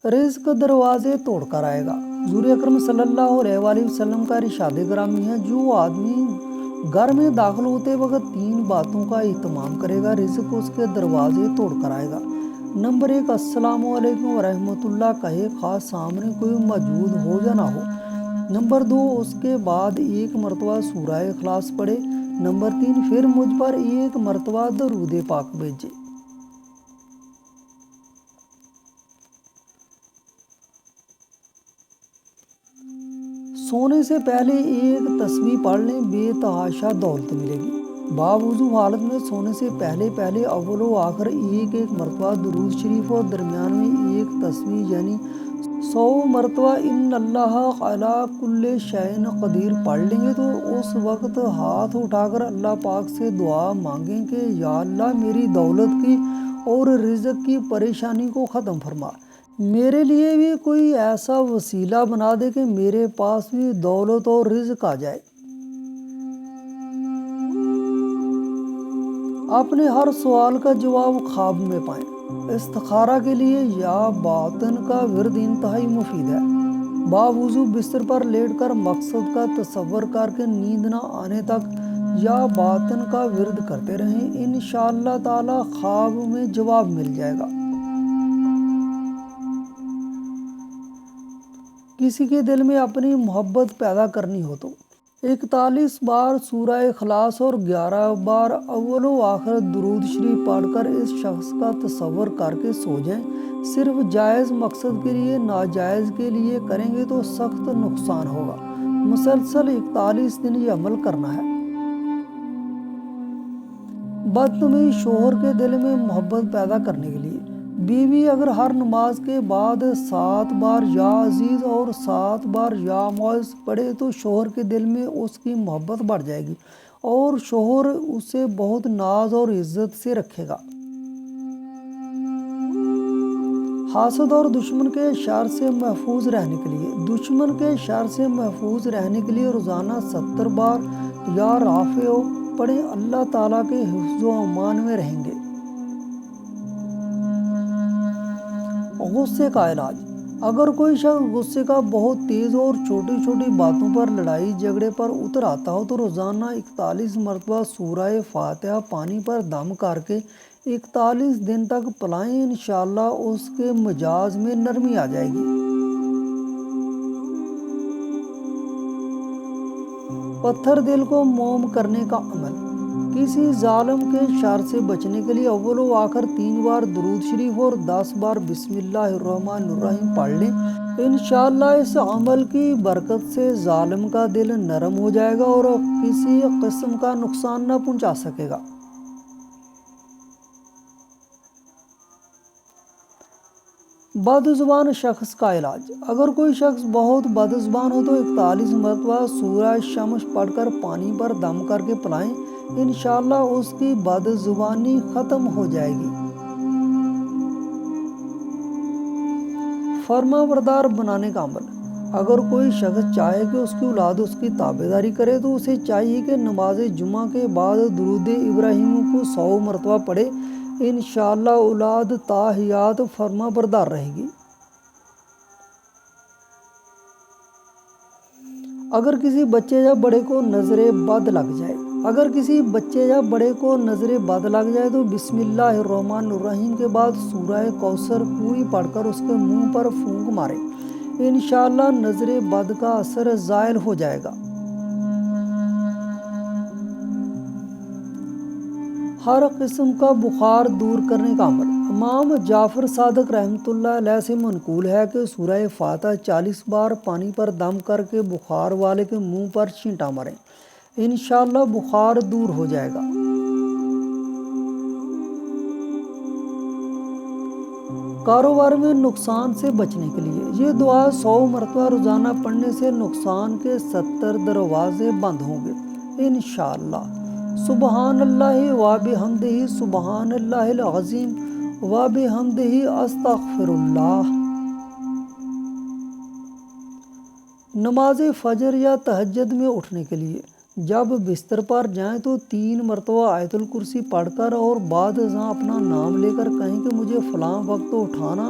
رزق دروازے توڑ کر آئے گا۔ حضور اکرم صلی اللہ علیہ وآلہ وسلم کا ارشاد گرامی ہے، جو آدمی گھر میں داخل ہوتے وقت 3 باتوں کا اہتمام کرے گا، رزق اس کے دروازے توڑ کر آئے گا۔ نمبر 1، السلام علیکم ورحمۃ اللہ کہے، خاص سامنے کوئی موجود ہو یا نہ ہو۔ نمبر 2، اس کے بعد 1 مرتبہ سورہ اخلاص پڑھے۔ نمبر 3، پھر مجھ پر 1 مرتبہ درود پاک بھیجے۔ سونے سے پہلے 1 تسبیح پڑھ لیں، بے تحاشا دولت ملے گی۔ باوضو حالت میں سونے سے پہلے اول و آخر 1 مرتبہ درود شریف اور درمیان میں 1 تسبیح یعنی 100 مرتبہ ان اللہ علی کل شیء قدیر پڑھ لیں گے تو اس وقت ہاتھ اٹھا کر اللہ پاک سے دعا مانگیں کہ یا اللہ میری دولت کی اور رزق کی پریشانی کو ختم فرما، میرے لیے بھی کوئی ایسا وسیلہ بنا دے کہ میرے پاس بھی دولت اور رزق آ جائے۔ اپنے ہر سوال کا جواب خواب میں پائیں۔ استخارہ کے لیے یا باطن کا ورد انتہائی مفید ہے۔ باوضو بستر پر لیٹ کر مقصد کا تصور کر کے نیند نہ آنے تک یا باطن کا ورد کرتے رہیں، انشاءاللہ تعالی خواب میں جواب مل جائے گا۔ کسی کے دل میں اپنی محبت پیدا کرنی ہو تو 41 بار سورہ اخلاص اور 11 بار اول و آخر درود شریف پڑھ کر اس شخص کا تصور کر کے سو جائیں۔ صرف جائز مقصد کے لیے ناجائز کے لیے کریں گے تو سخت نقصان ہوگا۔ مسلسل 41 دن یہ عمل کرنا ہے۔ بدتمیز شوہر کے دل میں محبت پیدا کرنے کے لیے بیوی اگر ہر نماز کے بعد 7 بار یا عزیز اور 7 بار یا معز پڑھے تو شوہر کے دل میں اس کی محبت بڑھ جائے گی اور شوہر اسے بہت ناز اور عزت سے رکھے گا۔ حاسد اور دشمن کے شر سے محفوظ رہنے کے لیے روزانہ 70 بار یا رافع پڑھیں، اللہ تعالیٰ کے حفظ و امان میں رہیں گے۔ غصے کا علاج: اگر کوئی شخص غصے کا بہت تیز اور چھوٹی چھوٹی باتوں پر لڑائی جھگڑے پر اتر آتا ہو تو روزانہ 41 مرتبہ سورہ فاتحہ پانی پر دم کر کے 41 دن تک پلائیں، انشاءاللہ اس کے مزاج میں نرمی آ جائے گی۔ پتھر دل کو موم کرنے کا عمل: کسی ظالم کے شر سے بچنے کے لیے اول و آخر 3 بار درود شریف اور 10 بار بسم اللہ الرحمن الرحیم پڑھ لیں، انشاءاللہ اس عمل کی برکت سے ظالم کا دل نرم ہو جائے گا اور کسی قسم کا نقصان نہ پہنچا سکے گا۔ بد زبان شخص کا علاج: اگر کوئی شخص بہت بد زبان ہو تو 41 مرتبہ سورہ شمس پڑھ کر پانی پر دم کر کے پلائیں، انشاءاللہ اس کی بد زبانی ختم ہو جائے گی۔ فرما بردار بنانے کا عمل: اگر کوئی شخص چاہے کہ اس کی اولاد اس کی تابعداری کرے تو اسے چاہیے کہ نماز جمعہ کے بعد درود ابراہیم کو 100 مرتبہ پڑھے، انشاءاللہ اولاد تا حیات فرما بردار رہے گی۔ اگر کسی بچے یا بڑے کو نظر بد لگ جائے تو بسم اللہ الرحمن الرحیم کے بعد سورہ کوثر پوری پڑھ کر اس کے منہ پر پھونک مارے، انشاءاللہ نظر بد کا اثر زائل ہو جائے گا۔ ہر قسم کا بخار دور کرنے کا عمل: امام جعفر صادق رحمۃ اللہ علیہ سے منقول ہے کہ سورہ فاتحہ 40 بار پانی پر دم کر کے بخار والے کے منہ پر چھینٹا ماریں، انشاءاللہ بخار دور ہو جائے گا۔ کاروبار میں نقصان سے بچنے کے لیے یہ دعا 100 مرتبہ روزانہ پڑھنے سے نقصان کے 70 دروازے بند ہوں گے، انشاءاللہ۔ سبحان اللہ و بحمدہ، سبحان اللہ العظیم و بحمدہ، استغفر اللہ۔ نماز فجر یا تہجد میں اٹھنے کے لیے جب بستر پر جائیں تو 3 مرتبہ آیت الکرسی پڑھ کر اور بعد ازاں اپنا نام لے کر کہیں کہ مجھے فلاں وقت اٹھانا،